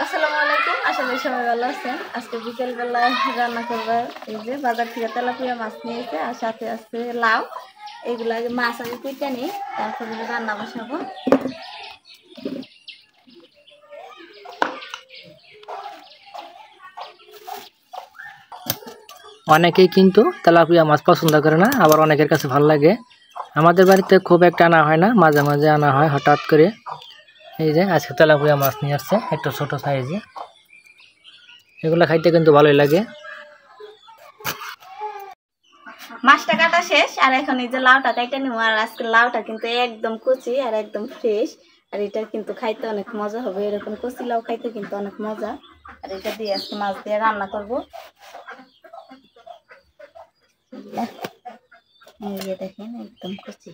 আসসালামু আলাইকুম, আশা করি সবাই ভালো আছেন। আজকে বিকেলবেলায় রান্না করবার এই যে বাজার থেকে তেলাপিয়া মাছ নিয়েছে আর সাথে আছে লাউ। এগুলো আগে মাছ আগে কুইটা নিই, তারপরে রান্না বসাবো। অনেকেই কিন্তু তেলাপিয়া মাছ পছন্দ করে না, আবার অনেকের কাছে ভালো লাগে। আমাদের বাড়িতে খুব একটা আনা হয় না, মাঝে মাঝে আনা হয় হঠাৎ করে। এই যে আজকে তেলাপিয়া মাছ নিয়ে আসছে, একটু ছোট সাইজে। এগুলো খাইতে কিন্তু ভালোই লাগে। মাছটা কাটা শেষ, আর এখন এই যে লাউটা কাইটা নিব। আর আজকে লাউটা কিন্তু একদম কচি আর একদম ফ্রেশ, আর এটা কিন্তু খাইতে অনেক মজা হবে। এরকম কচি লাউ খাইতে কিন্তু অনেক মজা। আর এটা দিয়ে আজকে মাছ দিয়ে রান্না করবো। এই যে দেখেন একদম কচি।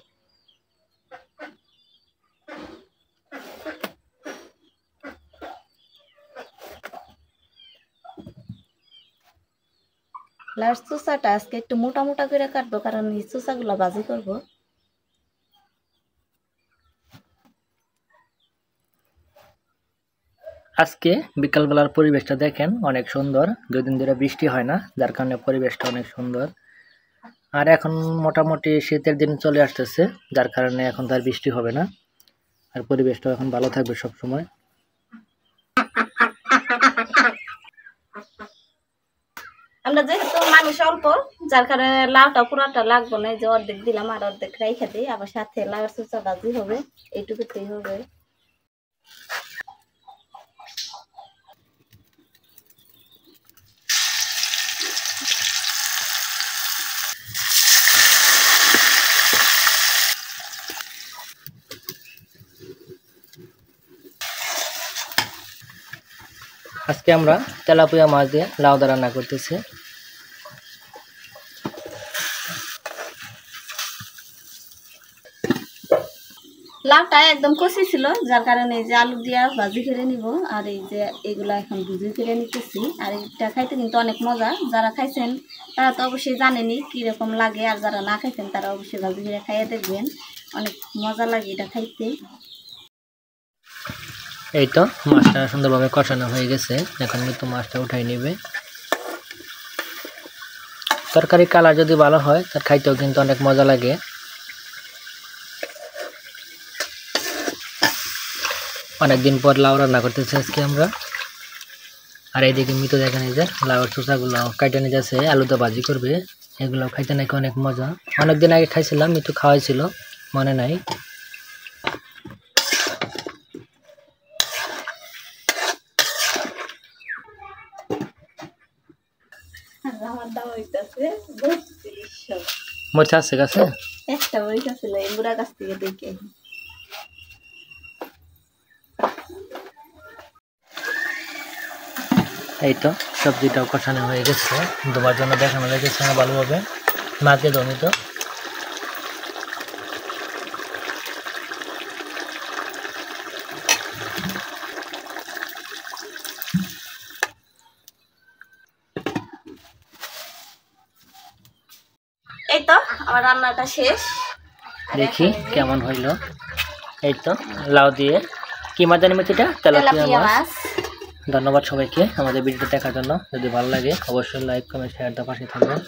লাউর চোষাটা আজকে একটু মোটা মোটা করে কাটবো, কারণ এই চোষাগুলো ভাজি করবো। আজকে বিকালবেলার পরিবেশটা দেখেন, অনেক সুন্দর। দুদিন ধরে বৃষ্টি হয় না, যার কারণে পরিবেশটা অনেক সুন্দর। আর এখন মোটামুটি শীতের দিন চলে আসতেছে, যার কারণে এখন তার বৃষ্টি হবে না, আর পরিবেশটা এখন ভালো থাকবে সব সময়। আমরা যেহেতু মানুষ অল্প, যার কারণে লাউটা পুরোটা লাগবো না। যে অর্ধেক দিলাম আর অর্ধেক রেখে দিই, আবার সাথে লাউর চোষা ভাজি হবে, এইটুকুতেই হবে। আজকে আমরা তেলাপিয়া মাছ দিয়ে লাউদা রান্না করতেছি। লাউটা একদম কষি ছিল, যার কারণে এই যে আলু দিয়া ভাজি করে নিব। আর এই যে এগুলা এখন ভুজি করে নিতেছি। আর এটা খাইতে কিন্তু অনেক মজা। যারা খাইছেন তারা তো অবশ্যই জানেনি কিরকম লাগে, আর যারা না খাইছেন তারা অবশ্যই ভাজি করে খাইয়ে দেখবেন, অনেক মজা লাগে এটা খাইতে। এই তো মাছটা সুন্দরভাবে কষানো হয়ে গেছে, এখন কিন্তু মাছটা উঠাই নেবে। তরকারি কালার যদি ভালো হয় তার খাইতেও কিন্তু অনেক মজা লাগে। অনেকদিন পর লাউ রান্না করতেছি আজকে আমরা। আর এইদিকে মিতো দেখেন, এই যে লাউয়ের চোষাগুলো কাইটে নিয়ে যাচ্ছে, আলুতে ভাজি করবে। এগুলো খাইতে নাকি অনেক মজা। অনেকদিন আগে খাইছিলাম, মিতো খাওয়াইছিল, মনে নাই। মরিচ আছে গাছে, একটা মরিচ ছিল এই বুড়া গাছ থেকে দেখে। এই তো সবজিটাও কষানো হয়ে গেছে, তোমার জন্য দেখানো লেগেছে না ভালোভাবে। মাকে দমি তো এই তো আমার রান্নাটা শেষ, দেখি কেমন হইল। এই তো লাউ দিয়ে কি মাছ জানি মেথিটা, তেলাপিয়া মাছ। ধন্যবাদ সবাইকে আমাদের ভিডিওটা দেখার জন্য। যদি ভালো লাগে অবশ্যই লাইক কমেন্ট শেয়ার দিয়ে পাশে থাকবেন।